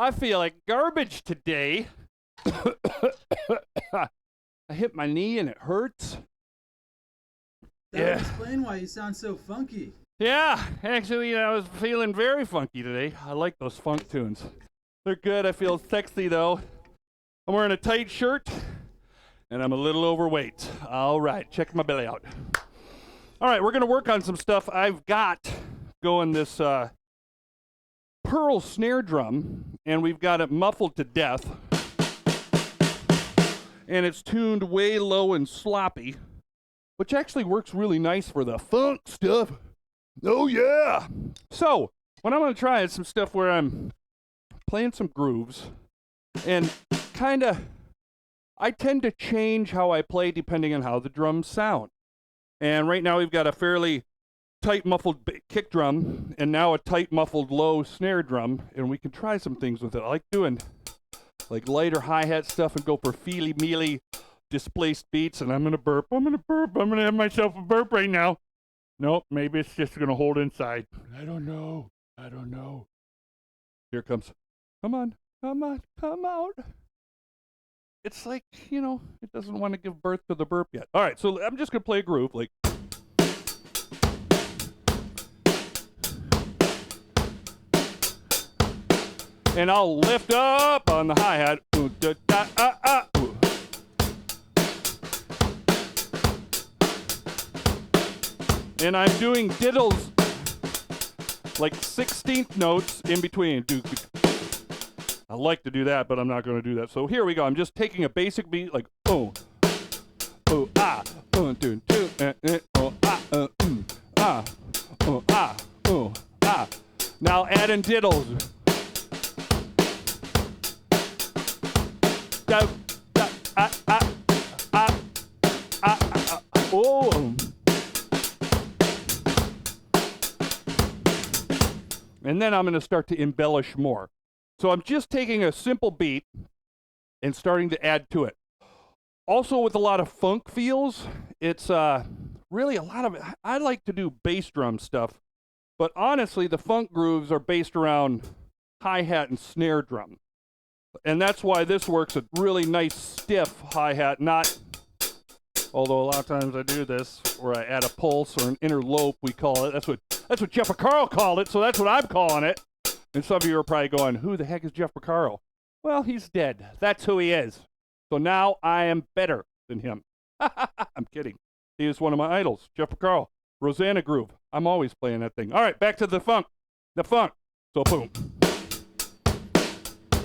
I feel like garbage today. I hit my knee and it hurts. That would explain why you sound so funky. Yeah, actually, I was feeling very funky today. I like those funk tunes. They're good. I feel sexy, though. I'm wearing a tight shirt, and I'm a little overweight. All right, check my belly out. All right, we're going to work on some stuff. I've got going this pearl snare drum, and we've got it muffled to death. And it's tuned way low and sloppy, which actually works really nice for the funk stuff. Oh, yeah. So, what I'm going to try is some stuff where I'm playing some grooves, and kind of, I tend to change how I play depending on how the drums sound. And right now we've got a fairly tight muffled kick drum, and now a tight muffled low snare drum, and we can try some things with it. I like doing like lighter hi-hat stuff and go for feely-mealy displaced beats, and I'm going to burp. I'm going to have myself a burp right now. Nope, maybe it's just going to hold inside. I don't know. Here it comes. Come on, come out. It's like, it doesn't want to give birth to the burp yet. All right, so I'm just going to play a groove, like. And I'll lift up on the hi-hat. And I'm doing diddles, like 16th notes in between. I like to do that, but I'm not going to do that. So here we go. I'm just taking a basic beat, like oh, ah, do, oh, ah, oh, ah. Now add in diddles. Oh. And then I'm going to start to embellish more. So I'm just taking a simple beat and starting to add to it. Also with a lot of funk feels, it's really a lot of it. I like to do bass drum stuff, but honestly, the funk grooves are based around hi-hat and snare drum. And that's why this works a really nice stiff hi-hat, not, although a lot of times I do this, where I add a pulse or an interlope, we call it. That's what Jeff Porcaro called it, so that's what I'm calling it. And some of you are probably going, who the heck is Jeff Porcaro? Well, he's dead. That's who he is. So now I am better than him. I'm kidding. He is one of my idols, Jeff Porcaro. Rosanna Groove. I'm always playing that thing. All right, back to the funk. The funk. So boom.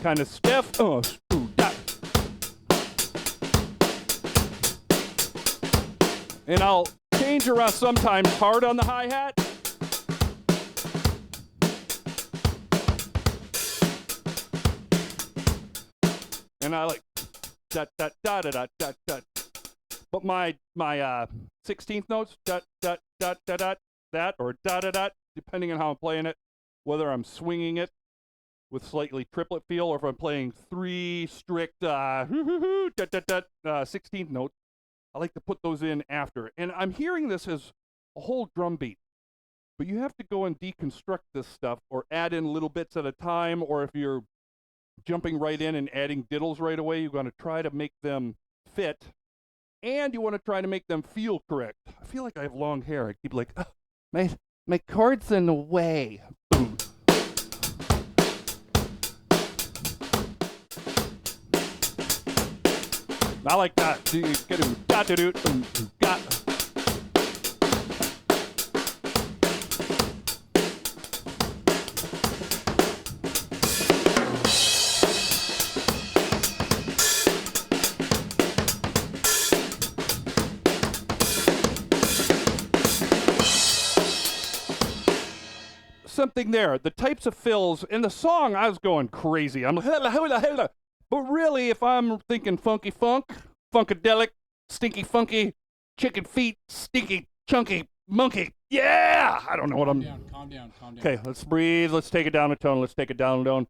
Kind of stiff. And I'll change around sometimes hard on the hi-hat. And I like da da da da da da da. But my 16th notes da da da da da that or da da da, depending on how I'm playing it, whether I'm swinging it with slightly triplet feel or if I'm playing 3 strict 16th notes, I like to put those in after. And I'm hearing this as a whole drum beat, but you have to go and deconstruct this stuff or add in little bits at a time, or if you're jumping right in and adding diddles right away, you're going to try to make them fit, and you want to try to make them feel correct. I feel like I have long hair. I keep like, oh, my cord's in the way. Boom. I like that. Something there. The types of fills in the song, I was going crazy. I'm like, hella. But really, if I'm thinking funky funk, funkadelic, stinky funky, chicken feet, stinky, chunky, monkey. Yeah! I don't know what I'm... Calm down. Okay, let's breathe. Let's take it down a tone. Let's take it down a tone.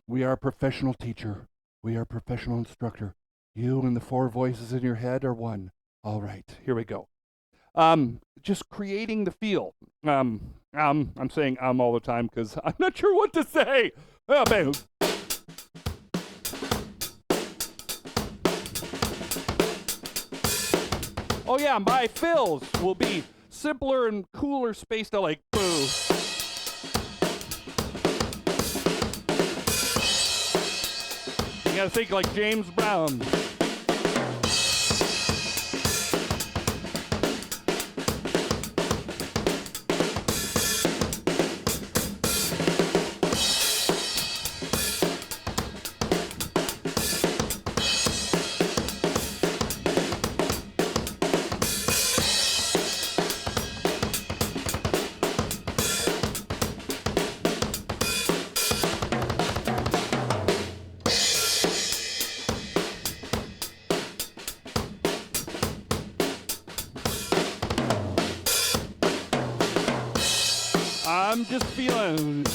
We are a professional teacher. We are a professional instructor. You and the 4 voices in your head are one. All right, here we go. Just creating the feel. I'm saying all the time because I'm not sure what to say. Oh, bang. Oh yeah, my fills will be simpler and cooler spaced out like boo. You gotta think like James Brown. I'm just feeling.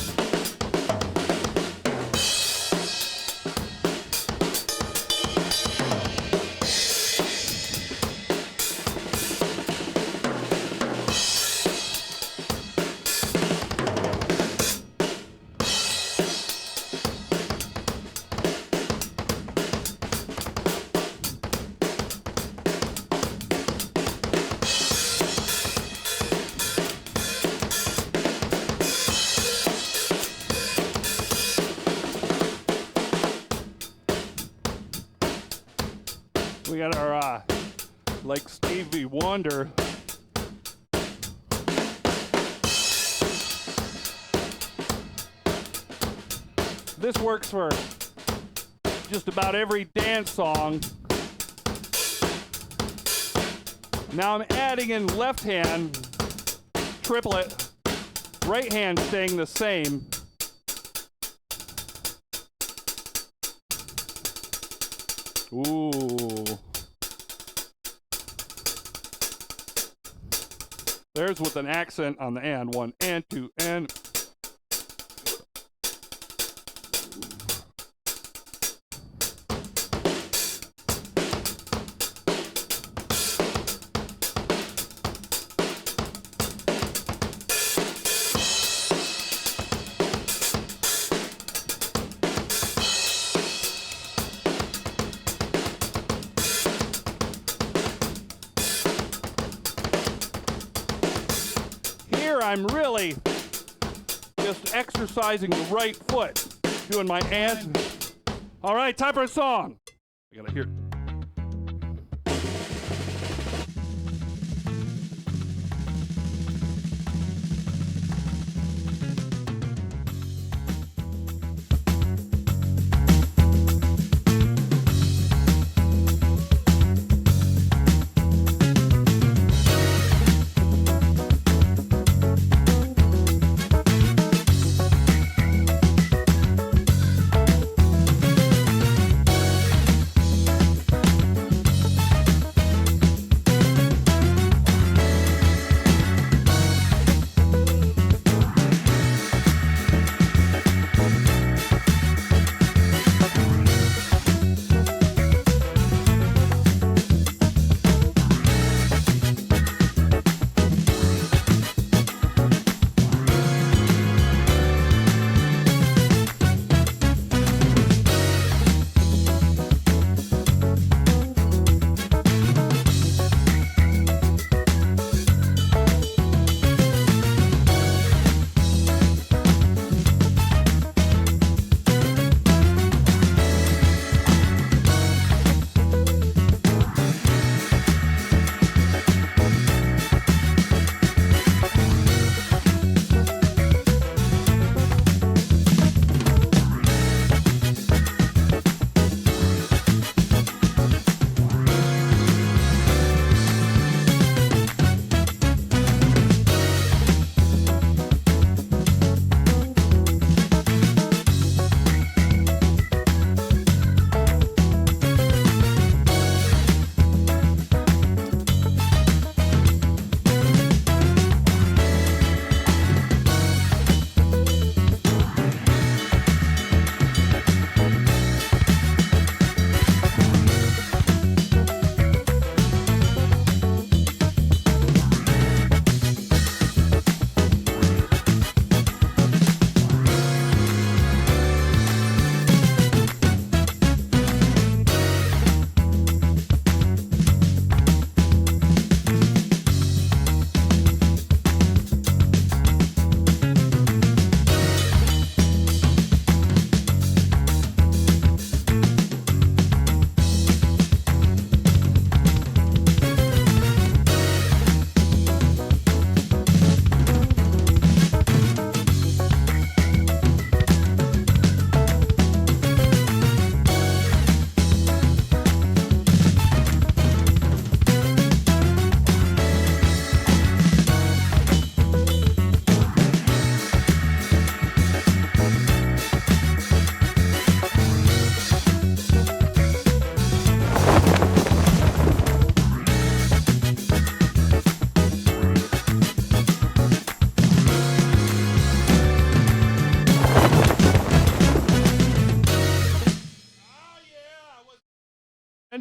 We got our, like Stevie Wonder. This works for just about every dance song. Now I'm adding in left hand, triplet, right hand staying the same. Ooh. There's with an accent on the and. 1 and 2 and. I'm really just exercising the right foot, doing my and. All right, time for a song. I gotta hear.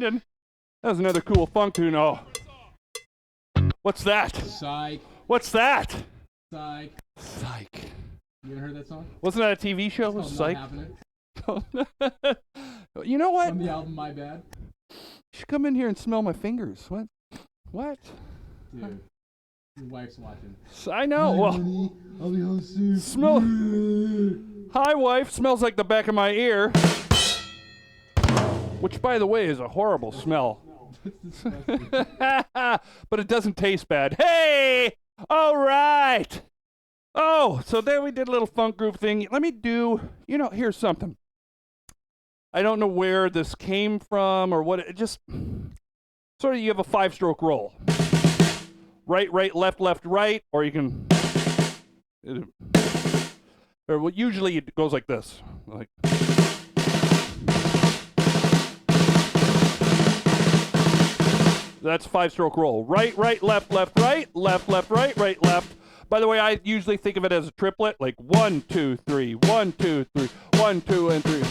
Brandon. That was another cool funk tune. Oh. What's that? Psych. What's that? Psych. Psych. You ever heard that song? Wasn't that a TV show? It's Psych. Not Happening. You know what? From the album My Bad. You should come in here and smell my fingers. What? What? Dude, your wife's watching. I know. Well, Honey, I'll be home soon. smell. Hi, wife. Smells like the back of my ear. Which, by the way, is a horrible smell. It's disgusting. But it doesn't taste bad. Hey! All right. Oh, so there we did a little funk groove thing. Let me do, here's something. I don't know where this came from or what. It just sort of, you have a 5-stroke roll. Right, right, left, left, right, or you can, or usually it goes like this. Like. That's 5-stroke roll. Right, right, left, left, right, left, left, right, right, left. By the way, I usually think of it as a triplet, like 1, 2, 3, 1, 2, 3, 1, 2, and 3.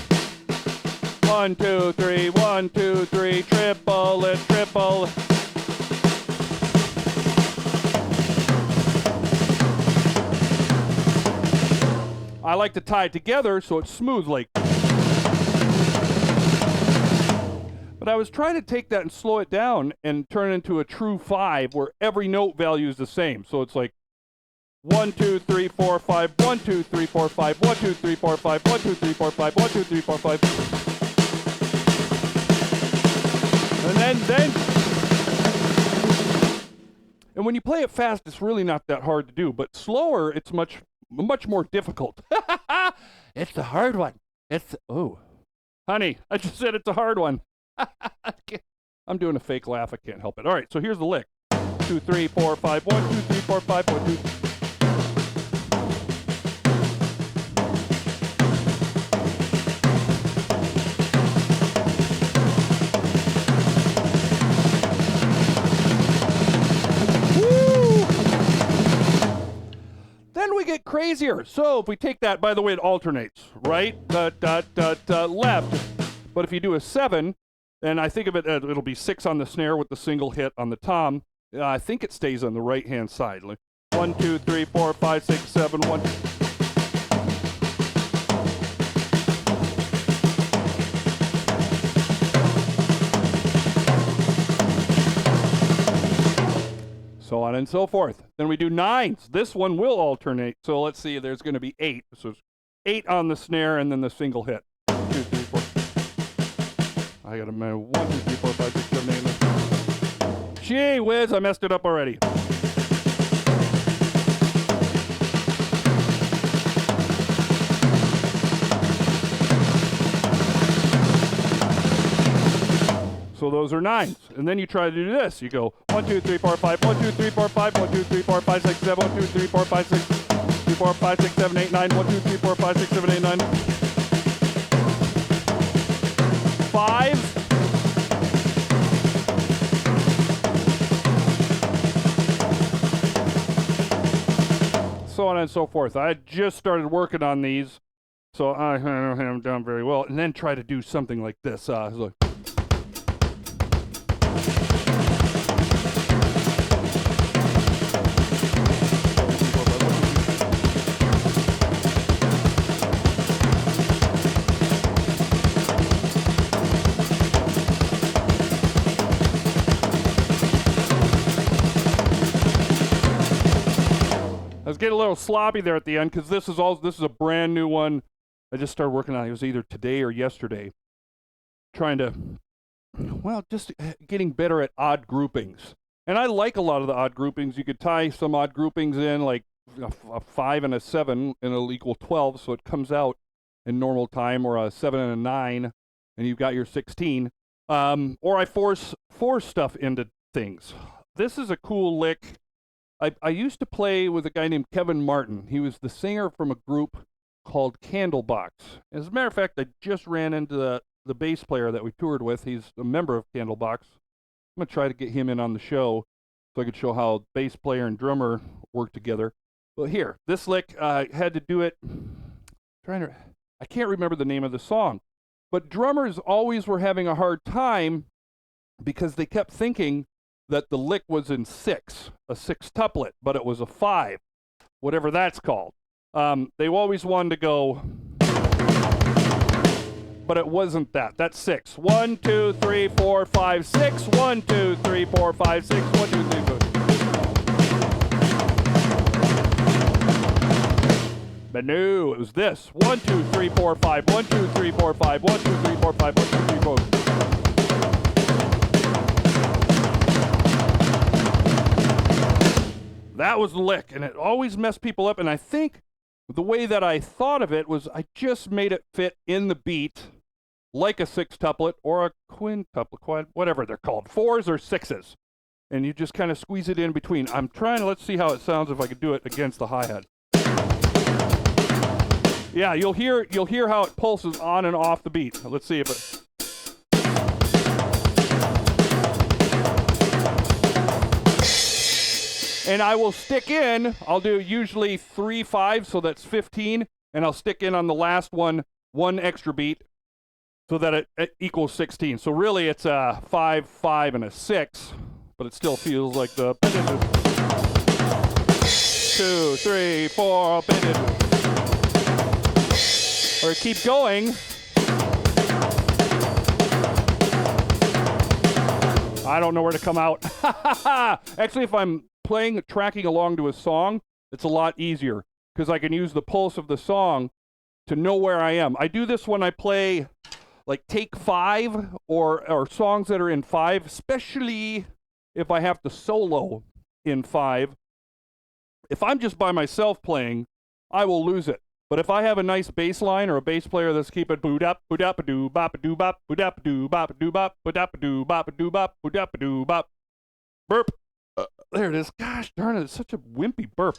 1, 2, 3, 1, 2, 3, triple it, triple. I like to tie it together so it's smooth, like. But I was trying to take that and slow it down and turn it into a true 5 where every note value is the same. So it's like 1, 2, 3, 4, 5, 1, 2, 3, 4, 5, 1, 2, 3, 4, 5, 1, 2, 3, 4, 5, 1, 2, 3, 4, 5. And when you play it fast, it's really not that hard to do. But slower, it's much more difficult. It's the hard one. Honey, I just said it's a hard one. I'm doing a fake laugh. I can't help it. All right, so here's the lick. 2, 3, 4, 5, 1, 2, 3, 4, 5, 1, 2. Then we get crazier. So if we take that, by the way, it alternates, right? Left. But if you do a 7, and I think of it as it'll be 6 on the snare with the single hit on the tom. I think it stays on the right-hand side. Like 1, 2, 3, 4, 5, 6, 7, 1. So on and so forth. Then we do 9s. This one will alternate. So let's see, there's going to be 8. So it's 8 on the snare and then the single hit. 2, 3, 4. I got a 1, 2, 3, 4, 5, 6, 7, 8, 9. Gee whiz, I messed it up already. So those are 9s. And then you try to do this. You go 1, 2, 3, 4, 5, 1, 2, 3, 4, 5, 1, 2, 3, 4, 5, 6, 7, 1, 2, 3, 4, 5, 6, 2, 4, 5, 6, 7, 8, 9, 1, 2, 3, 4, 5, 6, 7, 8, 9. 5. So on and so forth. I just started working on these, so I haven't done very well. And then try to do something like this. Like, I was getting a little sloppy there at the end because this is a brand new one. I just started working on it. It was either today or yesterday. Trying to, just getting better at odd groupings. And I like a lot of the odd groupings. You could tie some odd groupings in, like a 5 and a 7, and it'll equal 12, so it comes out in normal time, or a 7 and a 9, and you've got your 16. Or I force stuff into things. This is a cool lick. I used to play with a guy named Kevin Martin. He was the singer from a group called Candlebox. As a matter of fact, I just ran into the bass player that we toured with. He's a member of Candlebox. I'm going to try to get him in on the show so I could show how bass player and drummer work together. Well, here, this lick, had to do it. I can't remember the name of the song, but drummers always were having a hard time because they kept thinking that the lick was in 6, a 6-tuplet, but it was a 5, whatever that's called. They always wanted to go, but it wasn't that. That's 6. 1, 2, 3, 4, 5, 6. 1, 2, 3, 4, 5, 6. 1, 2, 3, 4. But no, it was this. 1, 2, 3, 4, 5. 1, 2, 3, 4, 5. 1, 2, 3, 4, 5. 1, 2, 3, 4. That was the lick, and it always messed people up. And I think the way that I thought of it was I just made it fit in the beat like a 6-tuplet or a quintuplet, whatever they're called, 4s or 6s. And you just kind of squeeze it in between. I'm trying to, let's see how it sounds if I could do it against the hi-hat. Yeah, you'll hear how it pulses on and off the beat. Let's see if it... And I will stick in, I'll do usually 3 5s, so that's 15, and I'll stick in on the last one extra beat so that it equals 16. So really it's a 5 5 and a 6, but it still feels like the 2 3 4 or keep going. I don't know where to come out. Actually, if I'm tracking along to a song, it's a lot easier because I can use the pulse of the song to know where I am. I do this when I play like take 5 or songs that are in 5, especially if I have to solo in 5. If I'm just by myself playing, I will lose it. But if I have a nice bass line or a bass player that's keep it boot up, boot up, doo bop, doo bop, boot up, doo bop, doo bop, boot up, doo bop, doo bop, boot up, doo bop, burp. There it is. Gosh darn it, it's such a wimpy burp.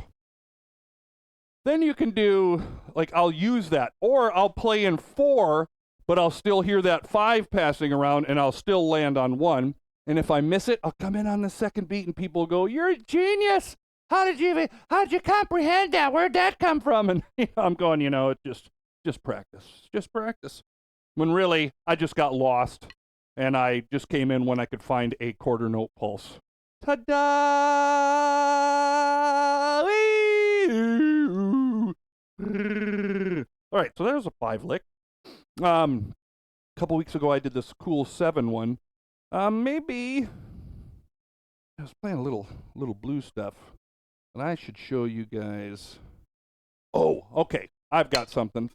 Then you can do, like, I'll use that. Or I'll play in 4, but I'll still hear that 5 passing around, and I'll still land on 1. And if I miss it, I'll come in on the second beat, and people go, "You're a genius! How did you comprehend that? Where'd that come from?" And I'm going, it's just practice. Just practice. When really, I just got lost, and I just came in when I could find a quarter note pulse. Ta-da! All right, so there's a 5 lick. A couple weeks ago, I did this cool 7 one. Maybe I was playing a little blues stuff, and I should show you guys. Oh, okay, I've got something.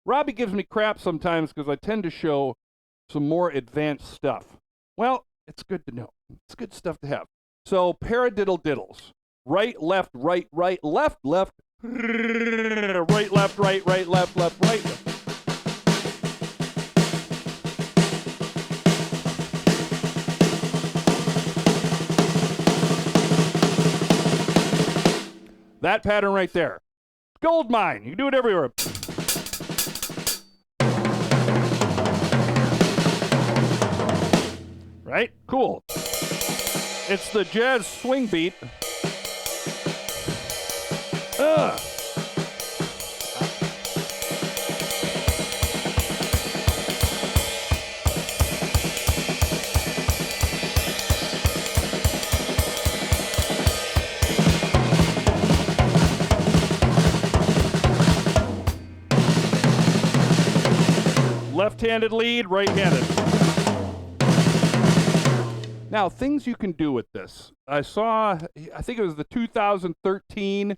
Robbie gives me crap sometimes because I tend to show some more advanced stuff. Well, it's good to know. It's good stuff to have. So, paradiddle diddles. Right, left, right, left, left. Right, left, right, left, right. That pattern right there. Gold mine. You can do it everywhere. Right? Cool. It's the jazz swing beat. Left-handed lead, right-handed. Now, things you can do with this. I think it was the 2013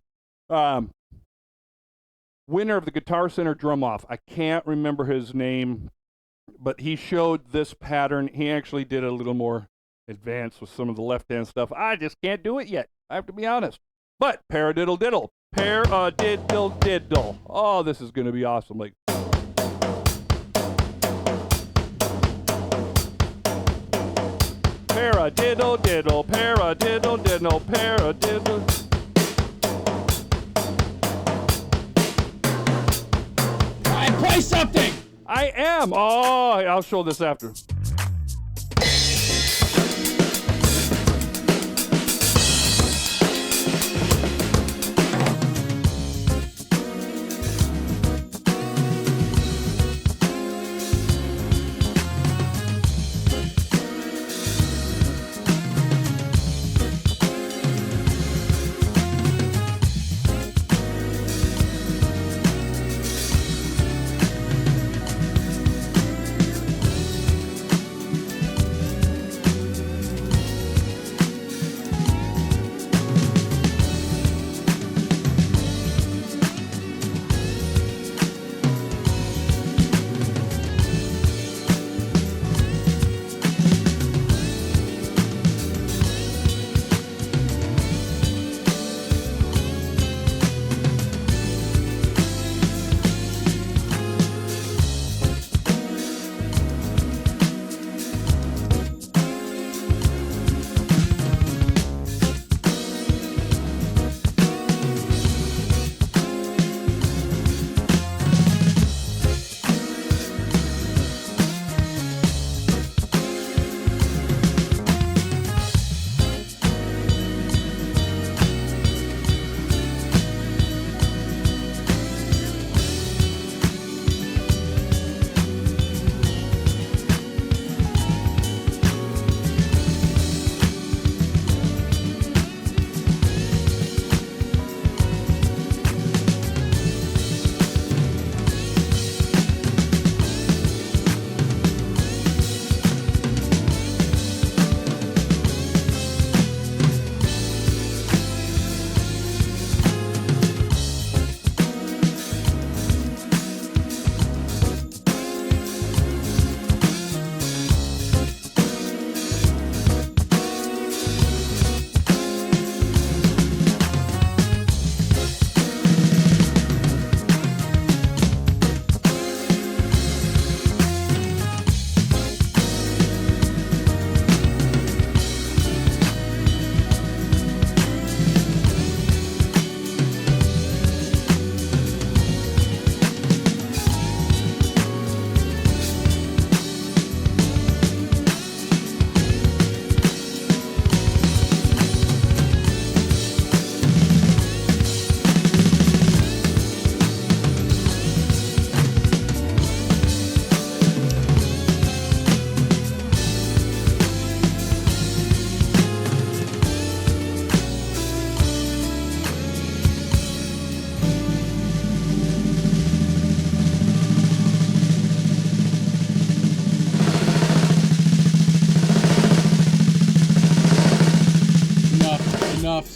winner of the Guitar Center Drum-Off. I can't remember his name, but he showed this pattern. He actually did a little more advanced with some of the left-hand stuff. I just can't do it yet. I have to be honest. But paradiddle diddle. Paradiddle diddle. Oh, this is going to be awesome. Like, paradiddle diddle, paradiddle diddle, paradiddle. Play something! I am! Oh, I'll show this after.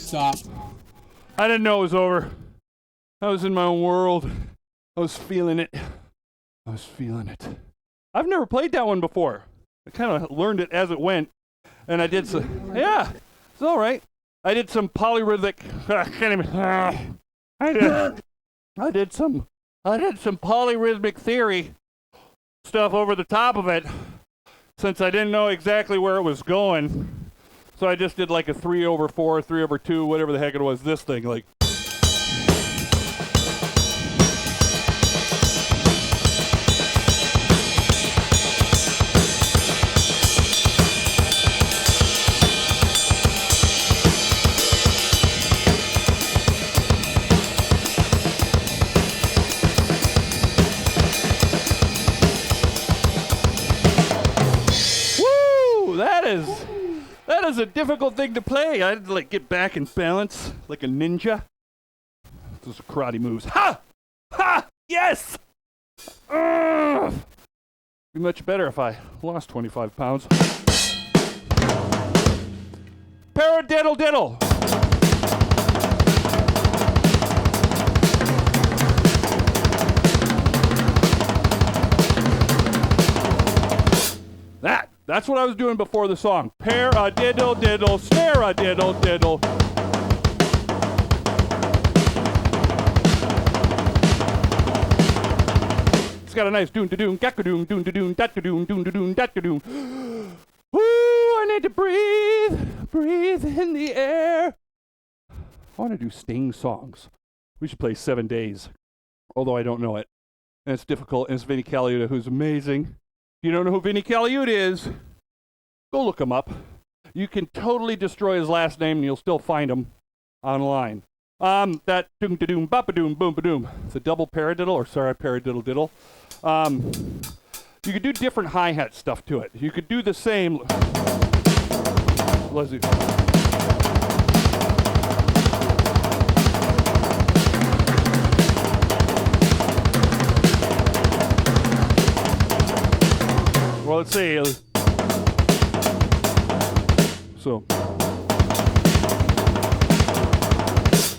Stop. I didn't know it was over. I was in my own world. I was feeling it. I was feeling it. I've never played that one before. I kind of learned it as it went. And I did some, yeah, it's all right. I did some polyrhythmic, I can't even, I did some polyrhythmic theory stuff over the top of it, since I didn't know exactly where it was going. So I just did like a 3/4, 3/2, whatever the heck it was, this thing, like. That is a difficult thing to play. I had to like get back and balance like a ninja. Those are karate moves. Ha! Ha! Yes! Be much better if I lost 25 pounds. Paradiddle diddle. That's what I was doing before the song. Paradiddle diddle, snare-a-diddle diddle. It's got a nice doon-da-doon, gacka-doon, doon-da-doon, dat-da-doon, doon-da-doon, dat-da-doon. Woo, I need to breathe in the air. I want to do Sting songs. We should play 7 Days, although I don't know it. And it's difficult, and it's Vinnie Colaiuta, who's amazing. If you don't know who Vinnie Colaiuta is, go look him up. You can totally destroy his last name and you'll still find him online. That doom da doom bapa doom boom ba doom. It's a double paradiddle, or sorry, paradiddle diddle. You could do different hi-hat stuff to it. You could do the same. Let's do. Well, let's see. So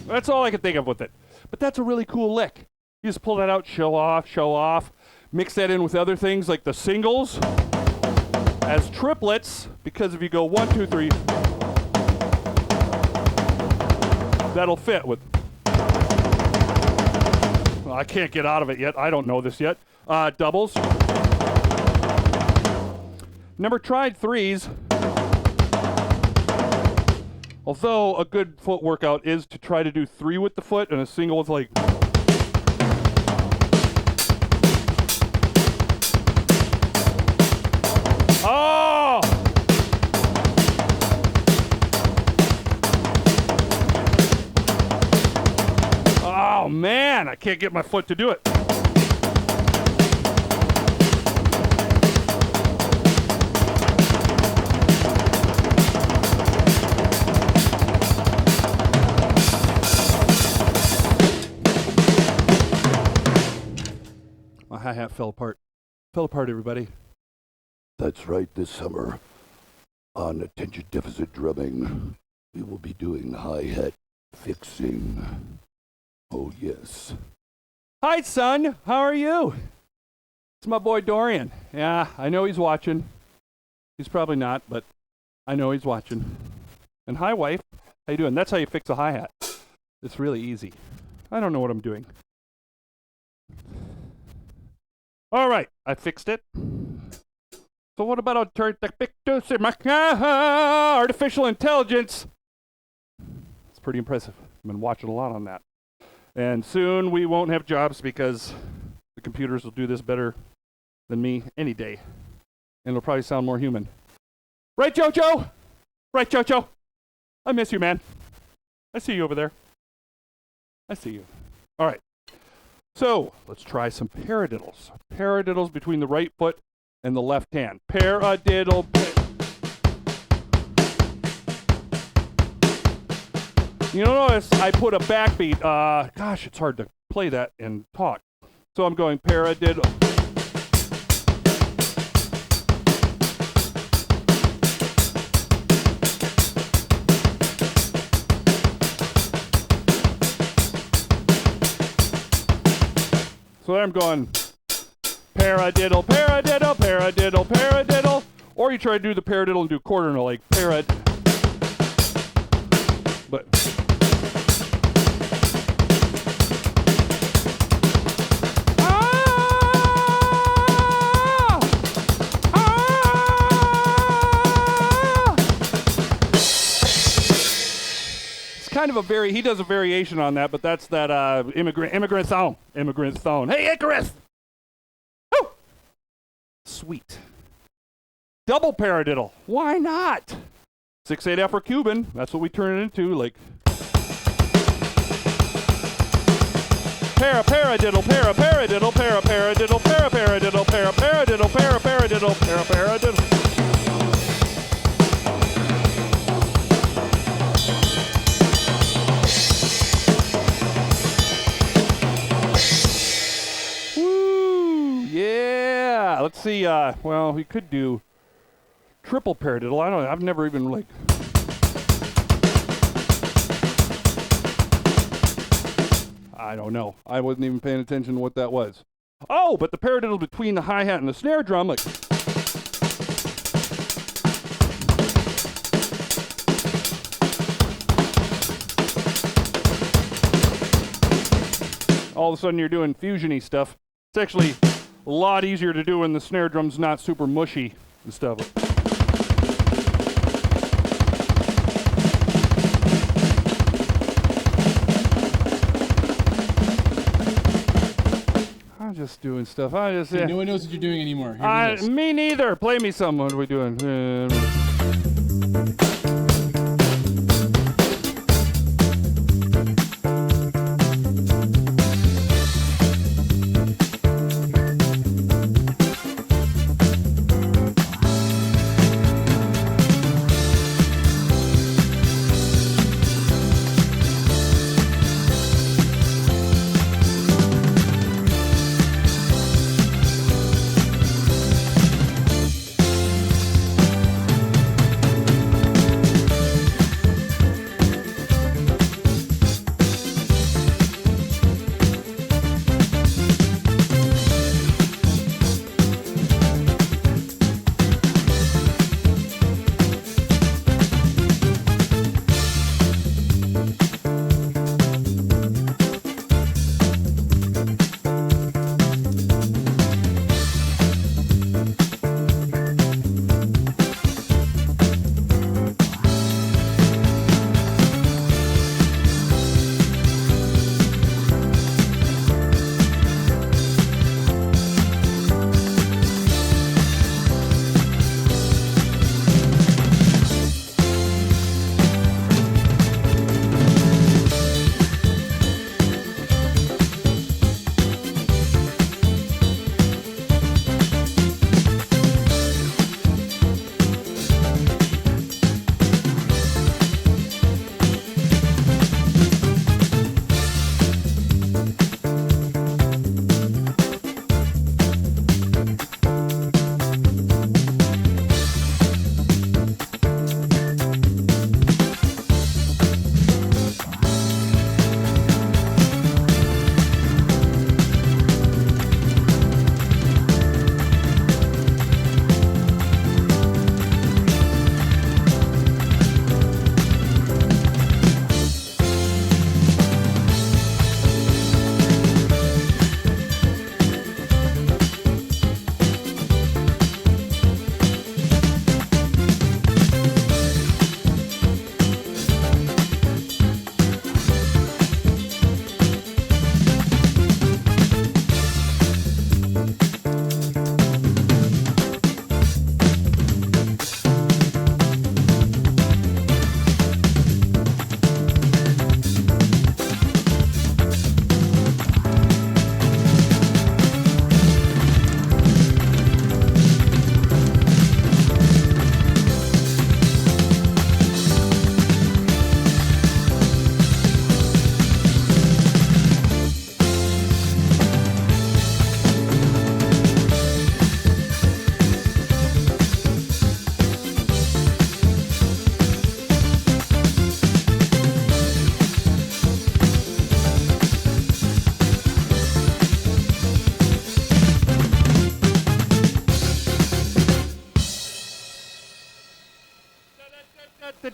that's all I can think of with it. But that's a really cool lick. You just pull that out, show off, mix that in with other things like the singles as triplets, because if you go 1, 2, 3, that'll fit with. Well, I can't get out of it yet. I don't know this yet. Doubles. Never tried threes. Although a good foot workout is to try to do 3 with the foot and a single with like. Oh! Oh man, I can't get my foot to do it. My hi-hat fell apart. Fell apart, everybody. That's right, this summer, on Attention Deficit Drumming, we will be doing hi-hat fixing. Oh, yes. Hi, son. How are you? It's my boy Dorian. Yeah, I know he's watching. He's probably not, but I know he's watching. And hi, wife. How you doing? That's how you fix a hi-hat. It's really easy. I don't know what I'm doing. All right, I fixed it. So what about artificial intelligence? It's pretty impressive. I've been watching a lot on that. And soon we won't have jobs because the computers will do this better than me any day. And it'll probably sound more human. Right, Jojo? Right, Jojo? I miss you, man. I see you over there. I see you. All right. So let's try some paradiddles. Paradiddles between the right foot and the left hand. Paradiddle. You notice I put a backbeat. Gosh, it's hard to play that and talk. So I'm going paradiddle. So there I'm going paradiddle, paradiddle, paradiddle, paradiddle. Or you try to do the paradiddle and do quarter note like parad. But kind of a he does a variation on that, but that's that immigrant song. Hey, Icarus! Woo! Sweet. Double paradiddle. Why not? 6/8 Afro Cuban. That's what we turn it into. Like paradiddle, paradiddle, paradiddle, paradiddle, paradiddle, paradiddle, paradiddle. Yeah, let's see. Well, we could do triple paradiddle. I don't know. I've never even like. I don't know. I wasn't even paying attention to what that was. Oh, but the paradiddle between the hi-hat and the snare drum, like. All of a sudden you're doing fusion-y stuff. It's actually a lot easier to do when the snare drum's not super mushy and stuff. I'm just doing stuff. No one knows what you're doing anymore. Me neither. Play me some. What are we doing?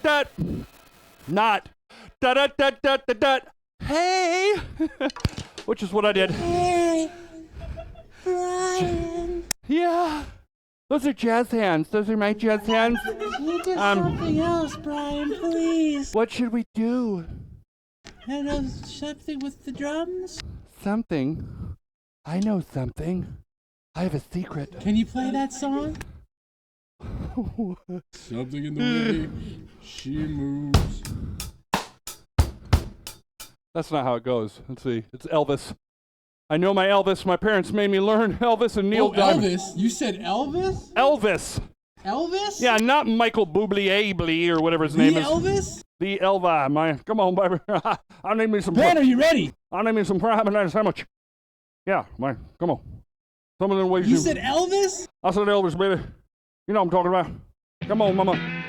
da. Not da da da da da da. Hey, which is what I did. Hey, Brian. Yeah, those are jazz hands. Those are my jazz hands. You do something else, Brian, please. What should we do? I don't know, something with the drums? Something. I know something. I have a secret. Can you play that song? Something in the way she moves. That's not how it goes. Let's see. It's Elvis. I know my Elvis. My parents made me learn Elvis and Neil Oh, Diamond. Elvis? You said Elvis? Elvis. Elvis? Yeah, not Michael Bublé or whatever his The name is. Elvis? The Elva. Come on, baby. I'll name me some. Ben, are you ready? I'll name me some prime banana sandwich. Yeah, man. Come on. Some of the ways You said Elvis? I said Elvis, baby. You know what I'm talking about. Come on, mama.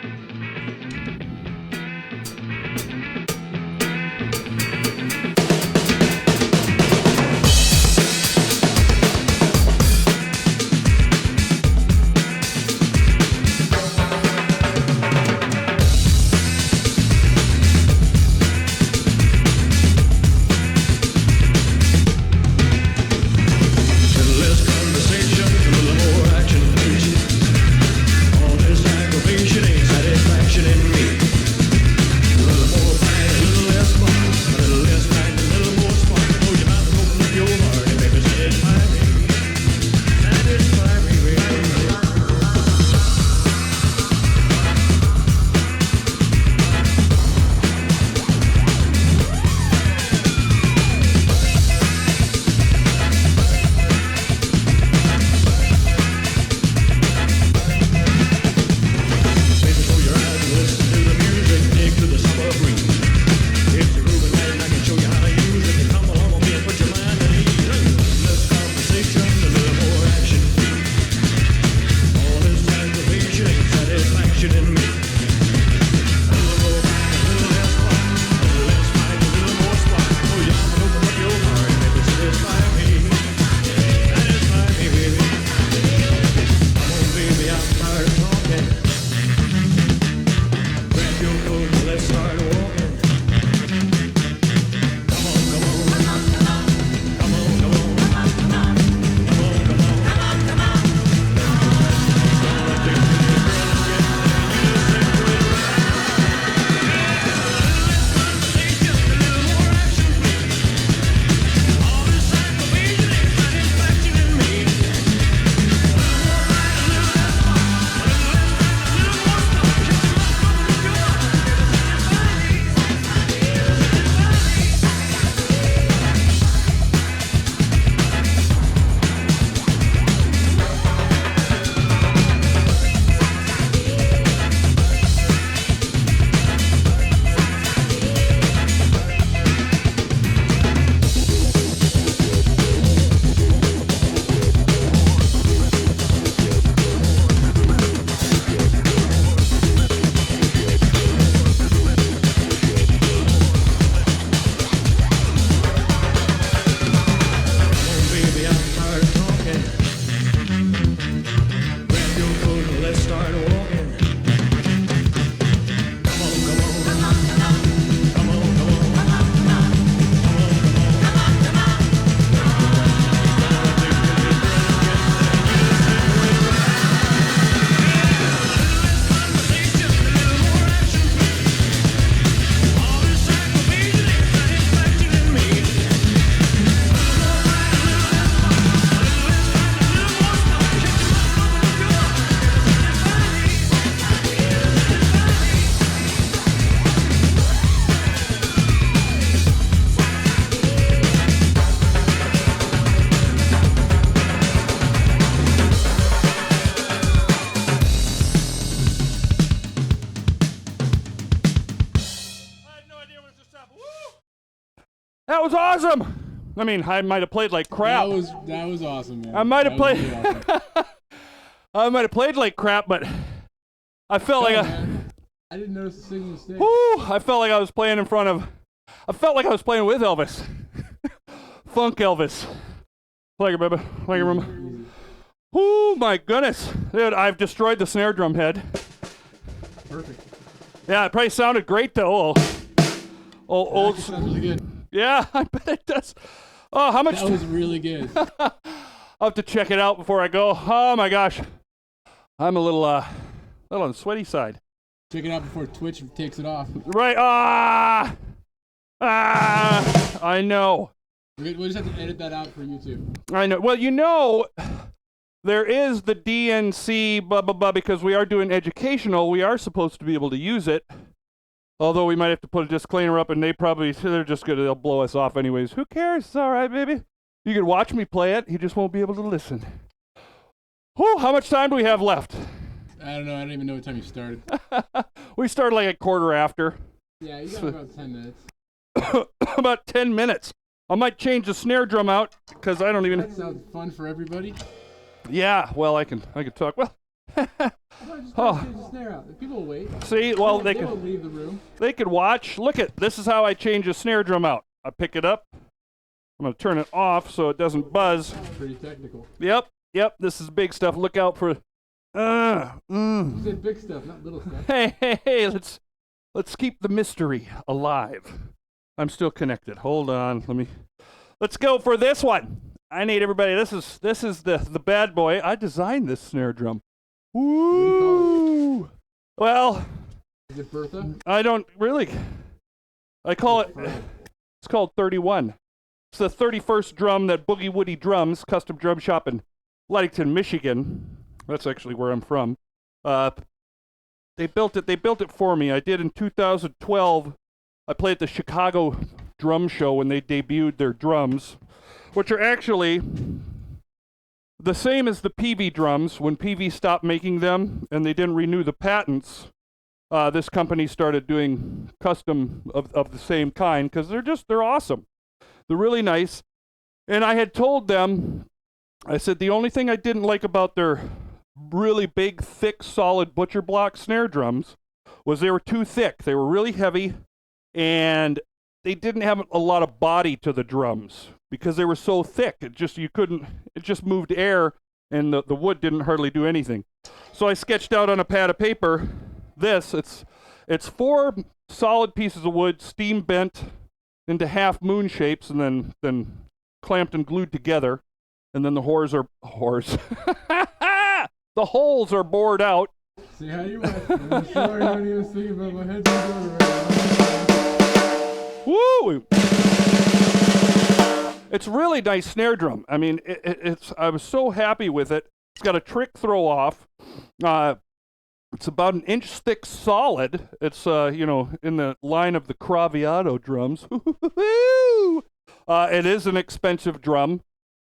That was awesome. I mean, I might have played like crap. That was awesome, man. I might have That was played. really awesome. I might have played like crap, but I felt like I didn't notice a single mistake. I felt like I was playing in front of. I felt like I was playing with Elvis. Funk Elvis. Like it, baby. Like it, remember. Oh my goodness, dude! I've destroyed the snare drum head. Perfect. Yeah, it probably sounded great though. Old. That sounds really good. Yeah, I bet it does. Oh, how much? That was really good. I'll have to check it out before I go. Oh my gosh, I'm a little on the sweaty side. Check it out before Twitch takes it off. Right. I know. We'll just have to edit that out for YouTube. I know. Well, there is the DNC blah blah blah because we are doing educational. We are supposed to be able to use it. Although we might have to put a disclaimer up, and they'll blow us off anyways. Who cares? It's all right, baby. You can watch me play it. You just won't be able to listen. Whew, how much time do we have left? I don't know. I don't even know what time you started. We started like a quarter after. Yeah, you got about 10 minutes. About 10 minutes. I might change the snare drum out because I don't even. That sounds fun for everybody. Yeah, well, I can talk. Well, Just change the snare out. People will wait. see, well, They will leave the room. they could watch. Look this is how I change the snare drum out. I pick it up. I'm gonna turn it off so it doesn't buzz. Pretty technical. Yep. This is big stuff. Look out for. You said big stuff, not little stuff. Hey, let's keep the mystery alive. I'm still connected. Hold on. Let's go for this one. I need everybody. This is the bad boy. I designed this snare drum. Woo! Well, Is it Bertha? I don't really. I call it. It's called 31. It's the 31st drum that Boogie Woody Drums, custom drum shop in Ludington, Michigan. That's actually where I'm from. They built it for me. I did in 2012. I played at the Chicago Drum Show when they debuted their drums, which are actually the same as the PV drums. When PV stopped making them and they didn't renew the patents, this company started doing custom of the same kind because they're awesome. They're really nice. And I had told them, I said, the only thing I didn't like about their really big, thick, solid butcher block snare drums was they were too thick. They were really heavy, and they didn't have a lot of body to the drums because they were so thick. It just moved air, and the wood didn't hardly do anything. So I sketched out on a pad of paper it's 4 solid pieces of wood, steam bent into half moon shapes, and then clamped and glued together. And then the holes are the holes are bored out. See how you went. I'm sorry, honey. I was thinking about my head. Woo! It's really nice snare drum. I mean, I was so happy with it. It's got a trick throw off. It's about 1 inch thick solid. It's in the line of the Craviotto drums. It is an expensive drum,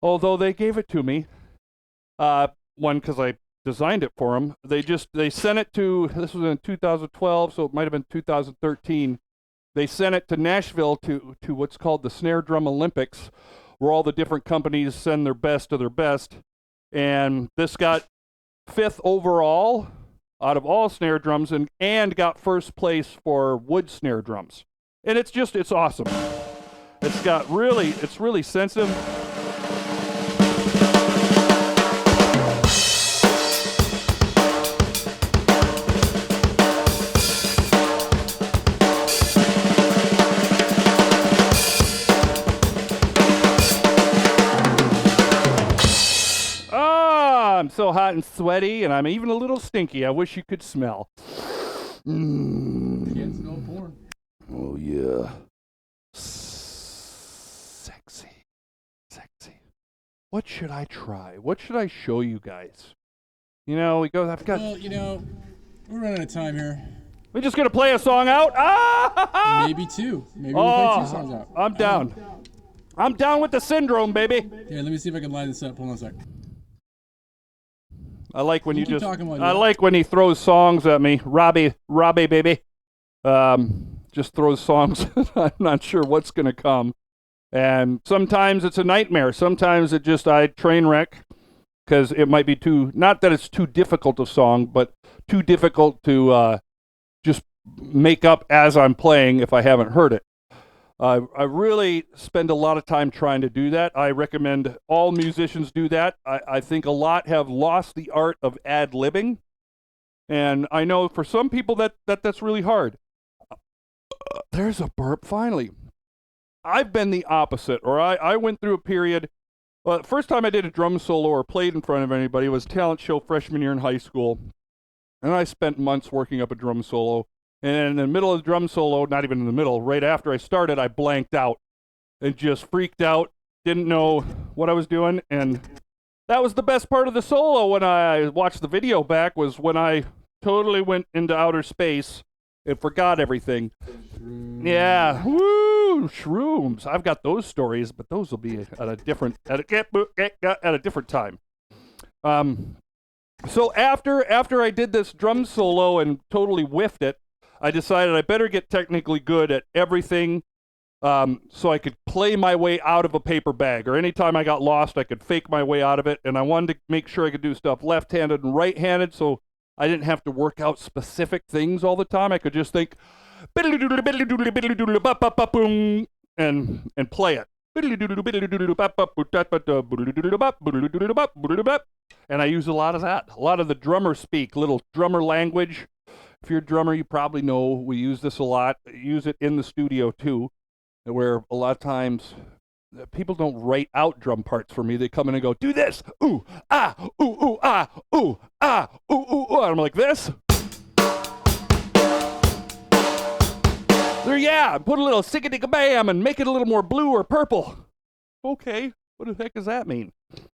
although they gave it to me. One, because I designed it for them. They sent it to, this was in 2012, so it might have been 2013. They sent it to Nashville to what's called the Snare Drum Olympics, where all the different companies send their best of their best. And this got 5th overall out of all snare drums and got 1st place for wood snare drums. And it's awesome. It's really sensitive. I'm so hot and sweaty, and I'm even a little stinky. I wish you could smell. Can't smell porn. Oh, yeah. Sexy. What should I try? What should I show you guys? I've got... Well, we're running out of time here. We're just going to play a song out? Maybe 2. Maybe we'll play 2 songs out. I'm down. I'm down with the syndrome, baby. Here, let me see if I can line this up. Hold on a sec. I like when I like when he throws songs at me. Robbie, baby. Just throws songs. I'm not sure what's going to come. And sometimes it's a nightmare. Sometimes I train wreck because it might be not that it's too difficult a song, but too difficult to just make up as I'm playing if I haven't heard it. I really spend a lot of time trying to do that. I recommend all musicians do that. I think a lot have lost the art of ad-libbing, And I know for some people that's really hard. There's a burp finally. I've been the opposite, or I went through a period. First time I did a drum solo or played in front of anybody was talent show freshman year in high school. And I spent months working up a drum solo. And in the middle of the drum solo, not even in the middle, right after I started, I blanked out and just freaked out, didn't know what I was doing. And that was the best part of the solo when I watched the video back, was when I totally went into outer space and forgot everything. Yeah, woo, shrooms. I've got those stories, but those will be at a different time. So after I did this drum solo and totally whiffed it, I decided I better get technically good at everything, so I could play my way out of a paper bag, or anytime I got lost, I could fake my way out of it. And I wanted to make sure I could do stuff left-handed and right-handed, so I didn't have to work out specific things all the time. I could just think, and play it. And I use a lot of that. A lot of the drummer speak, little drummer language. If you're a drummer, you probably know we use this a lot. I use it in the studio too, where a lot of times people don't write out drum parts for me. They come in and go, do this, ooh, ah, ooh, ooh, ah, ooh, ah, ooh, ooh, ooh. And I'm like, this? There, yeah, put a little sickety-bam and make it a little more blue or purple. Okay, what the heck does that mean?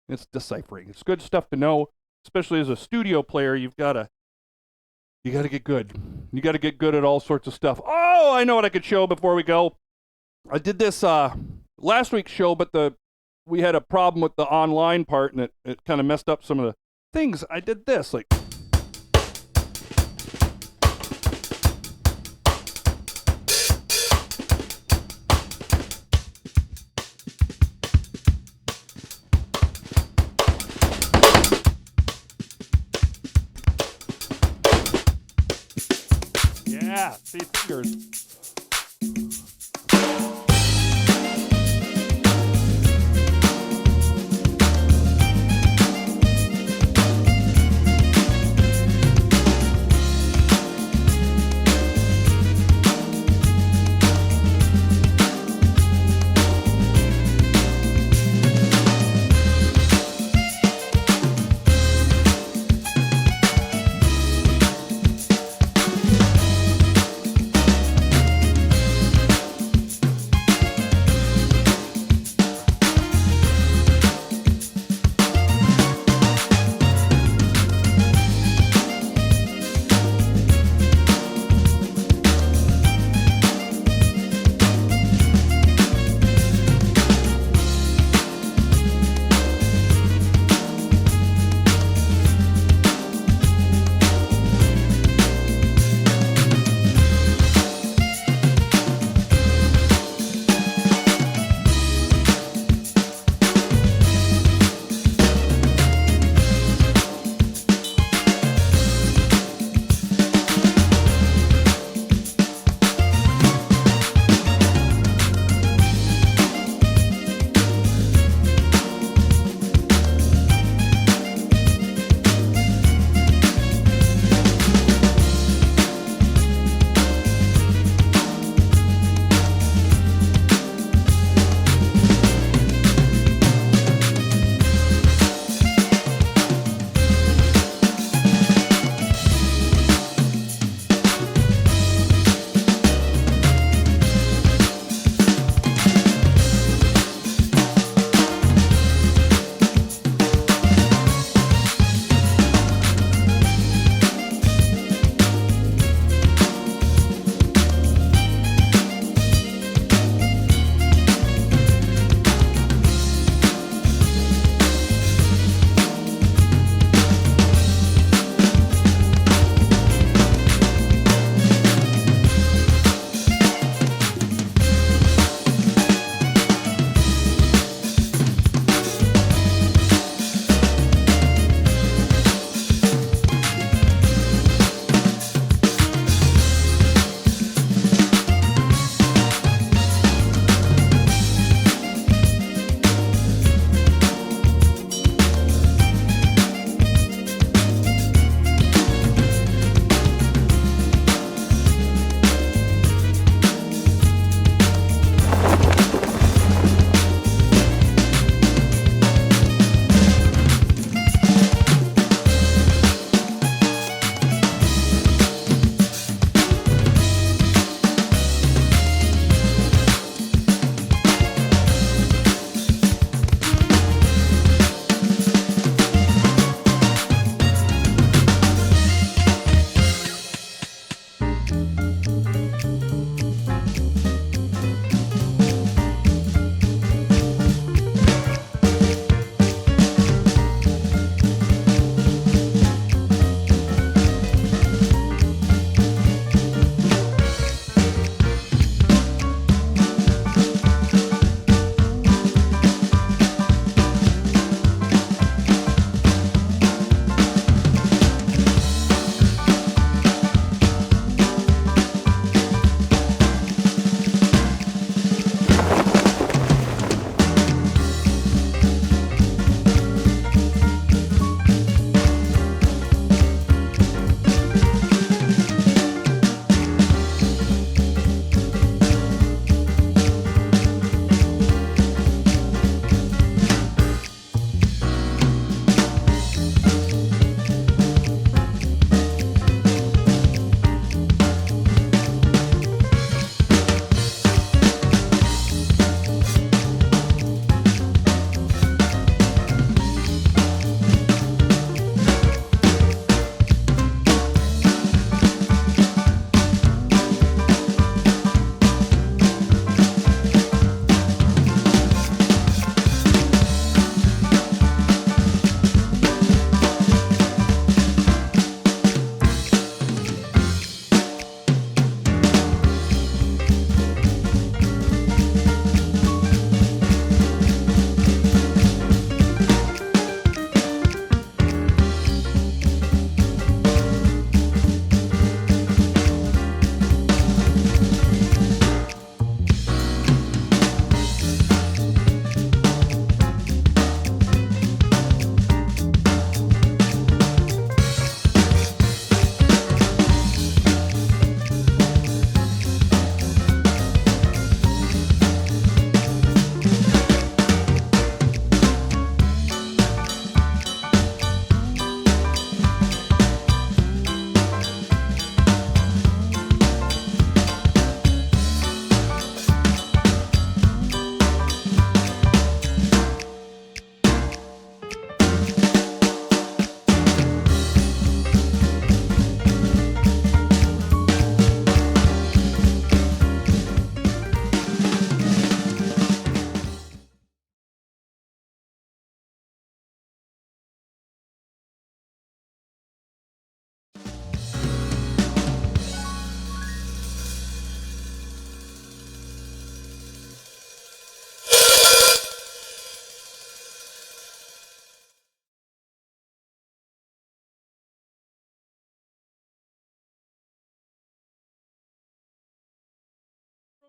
It's deciphering. It's good stuff to know, especially as a studio player. You gotta get good. You gotta get good at all sorts of stuff. Oh, I know what I could show before we go. I did this last week's show, but we had a problem with the online part, and it kind of messed up some of the things. I did this, like. Yeah, see, fingers.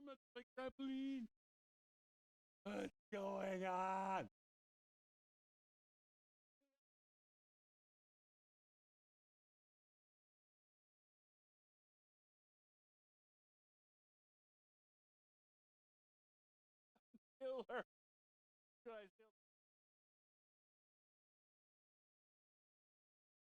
much like trampoline. What's going on? Kill her. Should I still